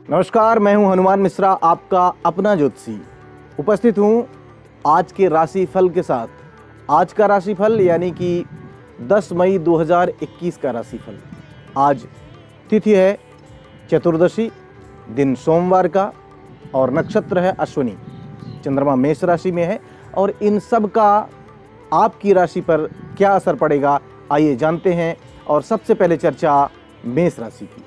नमस्कार, मैं हूं हनुमान मिश्रा, आपका अपना ज्योतिषी। उपस्थित हूं आज के राशिफल के साथ। आज का राशिफल यानी कि 10 मई 2021 का राशिफल। आज तिथि है चतुर्दशी, दिन सोमवार का और नक्षत्र है अश्विनी। चंद्रमा मेष राशि में है और इन सब का आपकी राशि पर क्या असर पड़ेगा, आइए जानते हैं। और सबसे पहले चर्चा मेष राशि की।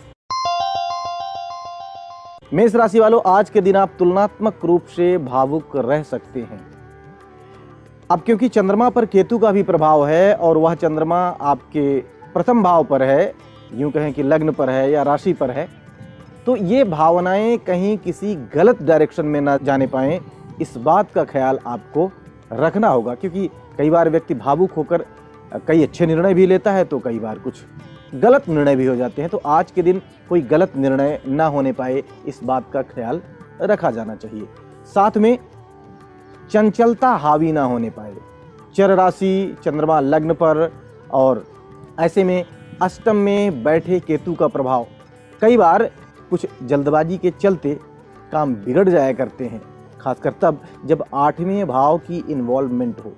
मेष राशि वालों, आज के दिन आप तुलनात्मक रूप से भावुक रह सकते हैं। अब क्योंकि चंद्रमा पर केतु का भी प्रभाव है और वह चंद्रमा आपके प्रथम भाव पर है, यूं कहें कि लग्न पर है या राशि पर है, तो ये भावनाएं कहीं किसी गलत डायरेक्शन में ना जाने पाएं, इस बात का ख्याल आपको रखना होगा। क्योंकि कई बार व्यक्ति भावुक होकर कई अच्छे निर्णय भी लेता है, तो कई बार कुछ गलत निर्णय भी हो जाते हैं। तो आज के दिन कोई गलत निर्णय ना होने पाए, इस बात का ख्याल रखा जाना चाहिए। साथ में चंचलता हावी ना होने पाए। चर राशि चंद्रमा लग्न पर और ऐसे में अष्टम में बैठे केतु का प्रभाव, कई बार कुछ जल्दबाजी के चलते काम बिगड़ जाया करते हैं, खासकर तब जब 8वें भाव की इन्वॉल्वमेंट हो।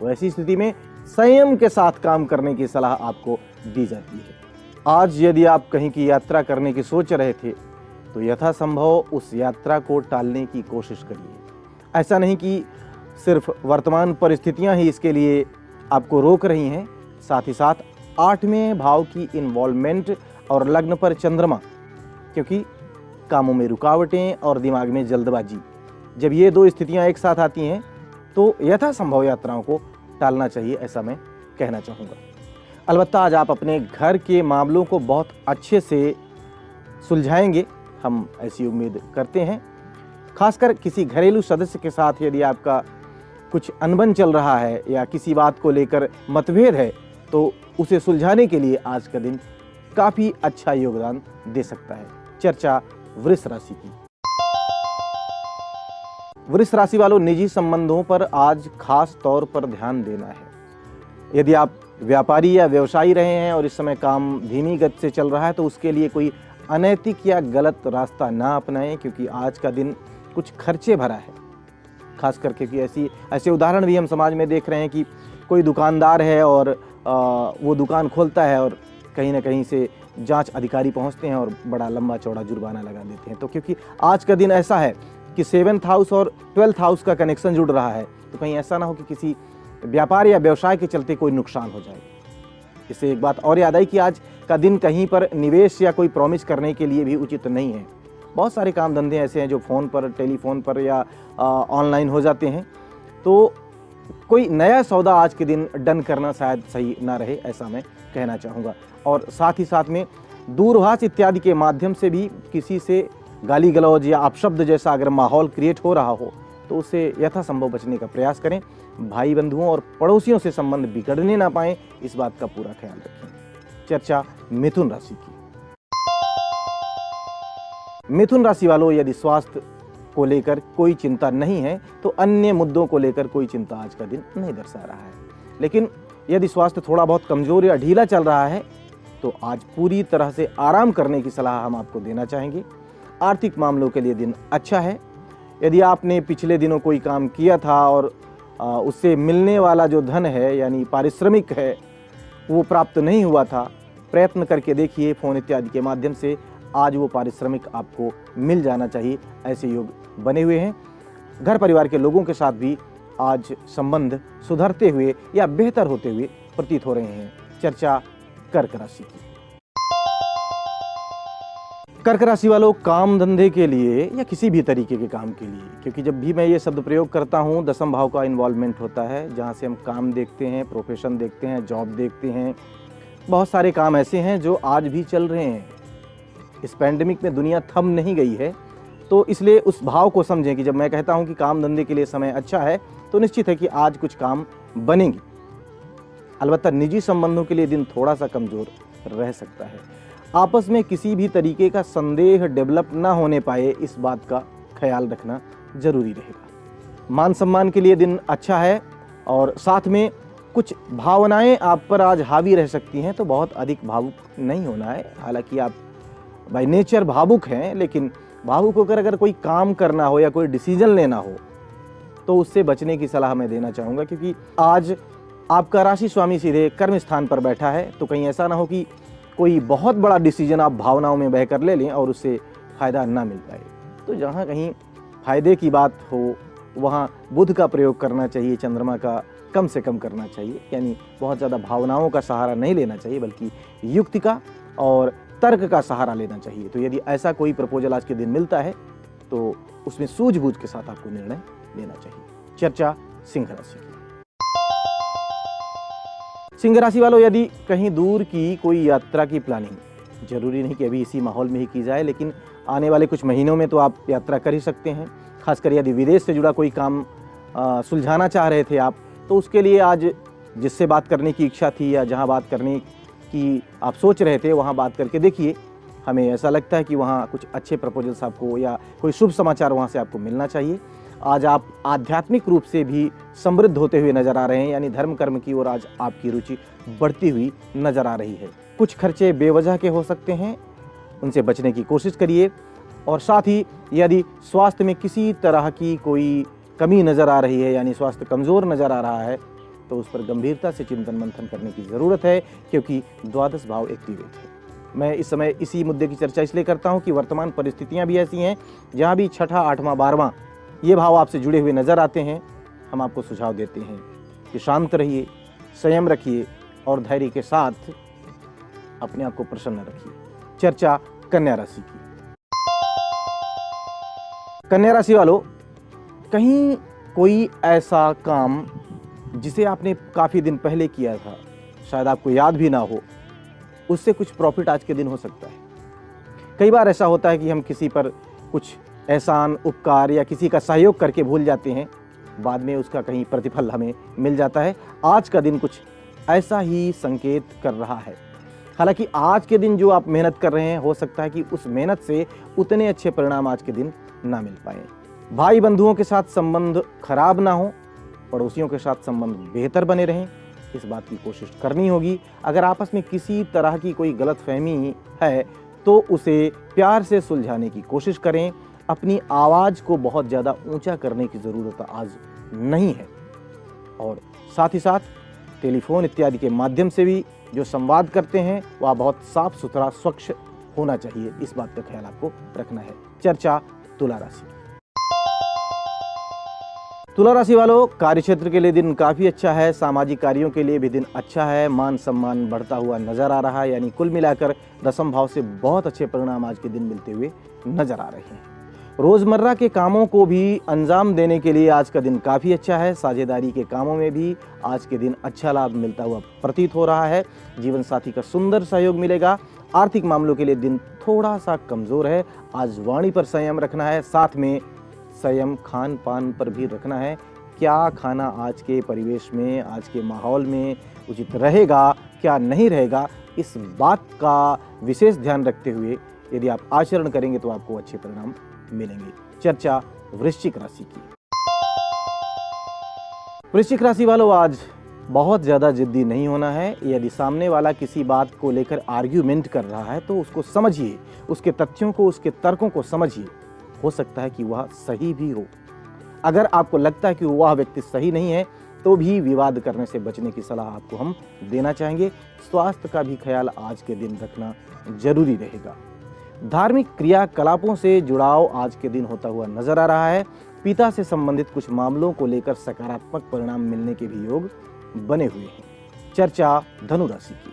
तो ऐसी स्थिति में संयम के साथ काम करने की सलाह आपको दी जाती है। आज यदि आप कहीं की यात्रा करने की सोच रहे थे, तो यथासंभव उस यात्रा को टालने की कोशिश करिए। ऐसा नहीं कि सिर्फ वर्तमान परिस्थितियां ही इसके लिए आपको रोक रही हैं, साथ ही साथ 8वें भाव की इन्वॉल्वमेंट और लग्न पर चंद्रमा, क्योंकि कामों में रुकावटें और दिमाग में जल्दबाजी, जब ये दो स्थितियां एक साथ आती हैं तो यथासंभव यात्राओं को टालना चाहिए, ऐसा मैं कहना चाहूँगा। अलबत्ता आज आप अपने घर के मामलों को बहुत अच्छे से सुलझाएंगे, हम ऐसी उम्मीद करते हैं। खासकर किसी घरेलू सदस्य के साथ यदि आपका कुछ अनबन चल रहा है या किसी बात को लेकर मतभेद है, तो उसे सुलझाने के लिए आज का दिन काफ़ी अच्छा योगदान दे सकता है। चर्चा वृष राशि की। वृष राशि वालों, निजी संबंधों पर आज खास तौर पर ध्यान देना है। यदि आप व्यापारी या व्यवसायी रहे हैं और इस समय काम धीमी गति से चल रहा है, तो उसके लिए कोई अनैतिक या गलत रास्ता ना अपनाएं, क्योंकि आज का दिन कुछ खर्चे भरा है। खास करके कि ऐसे उदाहरण भी हम समाज में देख रहे हैं कि कोई दुकानदार है और वो दुकान खोलता है और कहीं ना कहीं से जांच अधिकारी पहुंचते हैं और बड़ा लंबा चौड़ा जुर्माना लगा देते हैं। तो क्योंकि आज का दिन ऐसा है कि 7th हाउस और 12th हाउस का कनेक्शन जुड़ रहा है, तो कहीं ऐसा ना हो कि किसी व्यापार या व्यवसाय के चलते कोई नुकसान हो जाए। इससे एक बात और याद आई कि आज का दिन कहीं पर निवेश या कोई प्रॉमिस करने के लिए भी उचित नहीं है। बहुत सारे काम धंधे ऐसे हैं जो फ़ोन पर, टेलीफोन पर या ऑनलाइन हो जाते हैं, तो कोई नया सौदा आज के दिन डन करना शायद सही ना रहे, ऐसा मैं कहना चाहूँगा। और साथ ही साथ में दूरभाष इत्यादि के माध्यम से भी किसी से गाली गलौज या अपशब्द जैसा अगर माहौल क्रिएट हो रहा हो, तो उससे यथासंभव बचने का प्रयास करें। भाई बंधुओं और पड़ोसियों से संबंध बिगड़ने ना पाएं, इस बात का पूरा ख्याल रखें। चर्चा मिथुन राशि की। मिथुन राशि वालों, यदि स्वास्थ्य को लेकर कोई चिंता नहीं है, तो अन्य मुद्दों को लेकर कोई चिंता आज का दिन नहीं दर्शा रहा है। लेकिन यदि स्वास्थ्य थोड़ा बहुत कमजोर या ढीला चल रहा है, तो आज पूरी तरह से आराम करने की सलाह हम आपको देना चाहेंगे। आर्थिक मामलों के लिए दिन अच्छा है। यदि आपने पिछले दिनों कोई काम किया था और उससे मिलने वाला जो धन है यानी पारिश्रमिक है, वो प्राप्त नहीं हुआ था, प्रयत्न करके देखिए फ़ोन इत्यादि के माध्यम से, आज वो पारिश्रमिक आपको मिल जाना चाहिए। ऐसे योग बने हुए हैं। घर परिवार के लोगों के साथ भी आज संबंध सुधरते हुए या बेहतर होते हुए प्रतीत हो रहे हैं। चर्चा कर्क राशि की। कर्क राशि वालों, काम धंधे के लिए या किसी भी तरीके के काम के लिए, क्योंकि जब भी मैं ये शब्द प्रयोग करता हूँ, 10वें भाव का इन्वॉल्वमेंट होता है, जहाँ से हम काम देखते हैं, प्रोफेशन देखते हैं, जॉब देखते हैं। बहुत सारे काम ऐसे हैं जो आज भी चल रहे हैं। इस पैंडेमिक में दुनिया थम नहीं गई है, तो इसलिए उस भाव को समझें कि जब मैं कहता हूँ कि काम धंधे के लिए समय अच्छा है, तो निश्चित है कि आज कुछ काम बनेंगे। अलबत्ता निजी संबंधों के लिए दिन थोड़ा सा कमज़ोर रह सकता है। आपस में किसी भी तरीके का संदेह डेवलप ना होने पाए, इस बात का ख्याल रखना जरूरी रहेगा। मान सम्मान के लिए दिन अच्छा है और साथ में कुछ भावनाएं आप पर आज हावी रह सकती हैं, तो बहुत अधिक भावुक नहीं होना है। हालांकि आप बाय नेचर भावुक हैं, लेकिन भावुक होकर अगर कोई काम करना हो या कोई डिसीजन लेना हो तो उससे बचने की सलाह मैं देना चाहूँगा, क्योंकि आज आपका राशि स्वामी सीधे कर्म स्थान पर बैठा है। तो कहीं ऐसा ना हो कि कोई बहुत बड़ा डिसीजन आप भावनाओं में बहकर ले लें और उससे फ़ायदा ना मिल पाए। तो जहाँ कहीं फ़ायदे की बात हो वहाँ बुध का प्रयोग करना चाहिए, चंद्रमा का कम से कम करना चाहिए। यानी बहुत ज़्यादा भावनाओं का सहारा नहीं लेना चाहिए, बल्कि युक्ति का और तर्क का सहारा लेना चाहिए। तो यदि ऐसा कोई प्रपोजल आज के दिन मिलता है तो उसमें सूझबूझ के साथ आपको निर्णय लेना चाहिए। चर्चा सिंह राशि की। सिंह राशि वालों, यदि कहीं दूर की कोई यात्रा की प्लानिंग, जरूरी नहीं कि अभी इसी माहौल में ही की जाए, लेकिन आने वाले कुछ महीनों में तो आप यात्रा कर ही सकते हैं। खासकर यदि विदेश से जुड़ा कोई काम सुलझाना चाह रहे थे आप, तो उसके लिए आज जिससे बात करने की इच्छा थी या जहां बात करने की आप सोच रहे थे वहां बात करके देखिए। हमें ऐसा लगता है कि वहां कुछ अच्छे प्रपोजल्स आपको या कोई शुभ समाचार वहां से आपको मिलना चाहिए। आज आप आध्यात्मिक रूप से भी समृद्ध होते हुए नजर आ रहे हैं, यानी धर्म कर्म की ओर आज आपकी रुचि बढ़ती हुई नजर आ रही है। कुछ खर्चे बेवजह के हो सकते हैं, उनसे बचने की कोशिश करिए। और साथ ही यदि स्वास्थ्य में किसी तरह की कोई कमी नज़र आ रही है, यानी स्वास्थ्य कमज़ोर नज़र आ रहा है, तो उस पर गंभीरता से चिंतन मंथन करने की ज़रूरत है, क्योंकि द्वादश भाव एक्टिवेट है। मैं इस समय इसी मुद्दे की चर्चा इसलिए करता हूं कि वर्तमान परिस्थितियां भी ऐसी हैं जहां भी छठा, आठवां, 12वां ये भाव आपसे जुड़े हुए नज़र आते हैं। हम आपको सुझाव देते हैं कि शांत रहिए, संयम रखिए और धैर्य के साथ अपने आप को प्रसन्न रखिए। चर्चा कन्या राशि की। कन्या राशि वालों, कहीं कोई ऐसा काम जिसे आपने काफ़ी दिन पहले किया था, शायद आपको याद भी ना हो, उससे कुछ प्रॉफिट आज के दिन हो सकता है। कई बार ऐसा होता है कि हम किसी पर कुछ एहसान, उपकार या किसी का सहयोग करके भूल जाते हैं, बाद में उसका कहीं प्रतिफल हमें मिल जाता है। आज का दिन कुछ ऐसा ही संकेत कर रहा है। हालांकि आज के दिन जो आप मेहनत कर रहे हैं, हो सकता है कि उस मेहनत से उतने अच्छे परिणाम आज के दिन ना मिल पाए। भाई बंधुओं के साथ संबंध खराब ना हो, पड़ोसियों के साथ संबंध बेहतर बने रहें, इस बात की कोशिश करनी होगी। अगर आपस में किसी तरह की कोई गलतफहमी है तो उसे प्यार से सुलझाने की कोशिश करें। अपनी आवाज़ को बहुत ज़्यादा ऊंचा करने की ज़रूरत आज नहीं है। और साथ ही साथ टेलीफोन इत्यादि के माध्यम से भी जो संवाद करते हैं वह बहुत साफ सुथरा, स्वच्छ होना चाहिए। इस बात का ख्याल आपको रखना है। चर्चा तुला राशि। तुला राशि वालों, कार्यक्षेत्र के लिए दिन काफ़ी अच्छा है। सामाजिक कार्यों के लिए भी दिन अच्छा है। मान सम्मान बढ़ता हुआ नजर आ रहा है, यानी कुल मिलाकर दसम भाव से बहुत अच्छे परिणाम आज के दिन मिलते हुए नजर आ रहे हैं। रोजमर्रा के कामों को भी अंजाम देने के लिए आज का दिन काफ़ी अच्छा है। साझेदारी के कामों में भी आज के दिन अच्छा लाभ मिलता हुआ प्रतीत हो रहा है। जीवन साथी का सुंदर सहयोग मिलेगा। आर्थिक मामलों के लिए दिन थोड़ा सा कमज़ोर है। आज वाणी पर संयम रखना है, साथ में संयम खान पान पर भी रखना है। क्या खाना आज के परिवेश में, आज के माहौल में उचित रहेगा, क्या नहीं रहेगा, इस बात का विशेष ध्यान रखते हुए यदि आप आचरण करेंगे तो आपको अच्छे परिणाम मिलेंगे। चर्चा वृश्चिक राशि की। वृश्चिक राशि वालों, आज बहुत ज़्यादा जिद्दी नहीं होना है। यदि सामने वाला किसी बात को लेकर आर्ग्यूमेंट कर रहा है तो उसको समझिए, उसके तथ्यों को, उसके तर्कों को समझिए। हो सकता है कि वह सही भी हो। अगर आपको लगता है कि वह व्यक्ति सही नहीं है तो भी विवाद करने से बचने की सलाह आपको हम देना चाहेंगे। स्वास्थ्य का भी ख्याल आज के दिन रखना जरूरी रहेगा। धार्मिक क्रियाकलापों से जुड़ाव आज के दिन होता हुआ नजर आ रहा है। पिता से संबंधित कुछ मामलों को लेकर सकारात्मक परिणाम मिलने के भी योग बने हुए हैं। चर्चा धनु राशि की।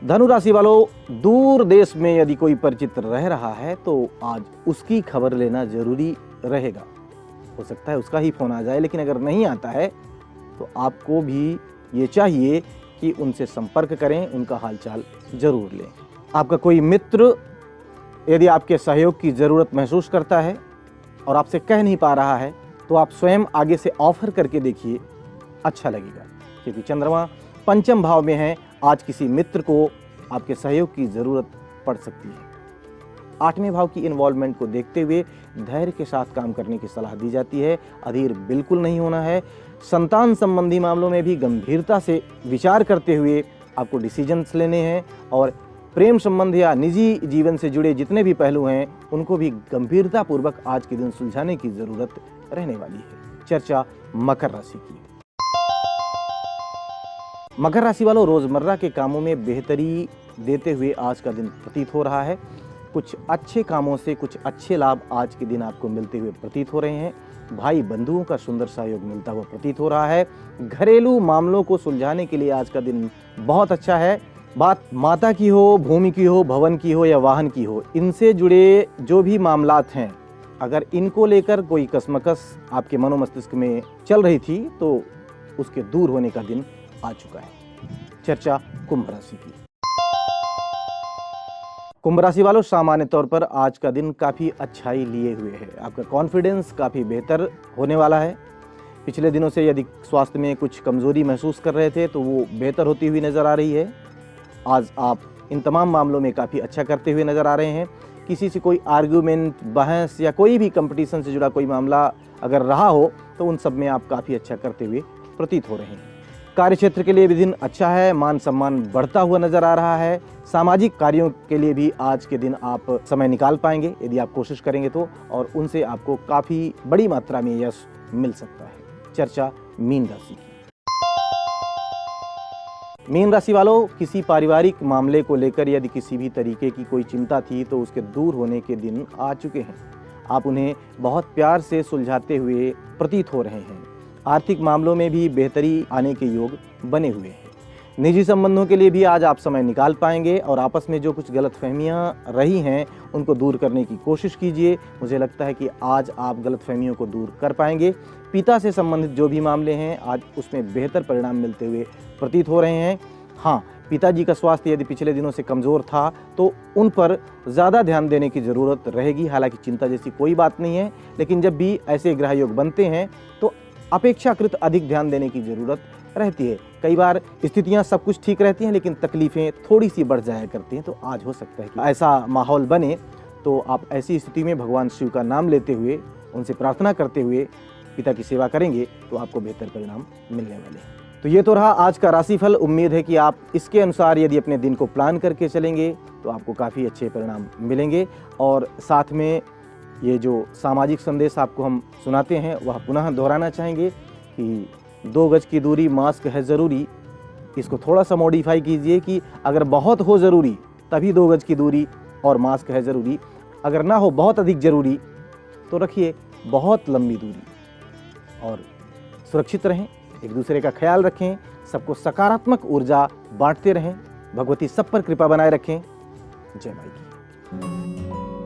धनु राशि वालों, दूर देश में यदि कोई परिचित रह रहा है तो आज उसकी खबर लेना जरूरी रहेगा। हो सकता है उसका ही फोन आ जाए, लेकिन अगर नहीं आता है तो आपको भी ये चाहिए कि उनसे संपर्क करें, उनका हालचाल जरूर लें। आपका कोई मित्र यदि आपके सहयोग की ज़रूरत महसूस करता है और आपसे कह नहीं पा रहा है तो आप स्वयं आगे से ऑफर करके देखिए, अच्छा लगेगा। क्योंकि चंद्रमा पंचम भाव में है। आज किसी मित्र को आपके सहयोग की ज़रूरत पड़ सकती है। आठवें भाव की इन्वॉल्वमेंट को देखते हुए धैर्य के साथ काम करने की सलाह दी जाती है। अधीर बिल्कुल नहीं होना है। संतान संबंधी मामलों में भी गंभीरता से विचार करते हुए आपको डिसीजंस लेने हैं और प्रेम संबंध या निजी जीवन से जुड़े जितने भी पहलू हैं उनको भी गंभीरतापूर्वक आज के दिन सुलझाने की जरूरत रहने वाली है। चर्चा मकर राशि की। मकर राशि वालों, रोजमर्रा के कामों में बेहतरी देते हुए आज का दिन प्रतीत हो रहा है। कुछ अच्छे कामों से कुछ अच्छे लाभ आज के दिन आपको मिलते हुए प्रतीत हो रहे हैं। भाई बंधुओं का सुंदर सहयोग मिलता हुआ प्रतीत हो रहा है। घरेलू मामलों को सुलझाने के लिए आज का दिन बहुत अच्छा है। बात माता की हो, भूमि की हो, भवन की हो या वाहन की हो, इनसे जुड़े जो भी मामलात हैं, अगर इनको लेकर कोई कसमकस आपके मनोमस्तिष्क में चल रही थी तो उसके दूर होने का दिन आ चुका है। चर्चा कुंभ राशि की। कुंभ राशि वालों, सामान्य तौर पर आज का दिन काफ़ी अच्छाई लिए हुए है। आपका कॉन्फिडेंस काफ़ी बेहतर होने वाला है। पिछले दिनों से यदि स्वास्थ्य में कुछ कमज़ोरी महसूस कर रहे थे तो वो बेहतर होती हुई नज़र आ रही है। आज आप इन तमाम मामलों में काफ़ी अच्छा करते हुए नज़र आ रहे हैं। किसी से कोई आर्ग्यूमेंट, बहस या कोई भी कंपटीशन से जुड़ा कोई मामला अगर रहा हो तो उन सब में आप काफ़ी अच्छा करते हुए प्रतीत हो रहे हैं। कार्यक्षेत्र के लिए भी दिन अच्छा है। मान सम्मान बढ़ता हुआ नजर आ रहा है। सामाजिक कार्यों के लिए भी आज के दिन आप समय निकाल पाएंगे यदि आप कोशिश करेंगे तो, और उनसे आपको काफ़ी बड़ी मात्रा में यश मिल सकता है। चर्चा मीन राशि की। मीन राशि वालों, किसी पारिवारिक मामले को लेकर यदि किसी भी तरीके की कोई चिंता थी तो उसके दूर होने के दिन आ चुके हैं। आप उन्हें बहुत प्यार से सुलझाते हुए प्रतीत हो रहे हैं। आर्थिक मामलों में भी बेहतरी आने के योग बने हुए हैं। निजी संबंधों के लिए भी आज आप समय निकाल पाएंगे और आपस में जो कुछ गलतफहमियां रही हैं उनको दूर करने की कोशिश कीजिए। मुझे लगता है कि आज आप गलतफहमियों को दूर कर पाएंगे। पिता से संबंधित जो भी मामले हैं आज उसमें बेहतर परिणाम मिलते हुए प्रतीत हो रहे हैं। हाँ, पिताजी का स्वास्थ्य यदि पिछले दिनों से कमज़ोर था तो उन पर ज़्यादा ध्यान देने की ज़रूरत रहेगी। हालांकि चिंता जैसी कोई बात नहीं है, लेकिन जब भी ऐसे ग्रह योग बनते हैं तो अपेक्षाकृत अधिक ध्यान देने की ज़रूरत रहती है। कई बार स्थितियां सब कुछ ठीक रहती हैं लेकिन तकलीफ़ें थोड़ी सी बढ़ जाया करती हैं। तो आज हो सकता है कि ऐसा माहौल बने, तो आप ऐसी स्थिति में भगवान शिव का नाम लेते हुए, उनसे प्रार्थना करते हुए पिता की सेवा करेंगे तो आपको बेहतर परिणाम मिलने वाले हैं। तो ये तो रहा आज का राशिफल। उम्मीद है कि आप इसके अनुसार यदि अपने दिन को प्लान करके चलेंगे तो आपको काफ़ी अच्छे परिणाम मिलेंगे। और साथ में ये जो सामाजिक संदेश आपको हम सुनाते हैं वह पुनः दोहराना चाहेंगे कि 2 गज की दूरी, मास्क है ज़रूरी। इसको थोड़ा सा मॉडिफाई कीजिए कि अगर बहुत हो ज़रूरी तभी 2 गज की दूरी और मास्क है ज़रूरी। अगर ना हो बहुत अधिक ज़रूरी तो रखिए बहुत लंबी दूरी। और सुरक्षित रहें, एक दूसरे का ख्याल रखें, सबको सकारात्मक ऊर्जा बांटते रहें। भगवती सब पर कृपा बनाए रखें। जय माई की।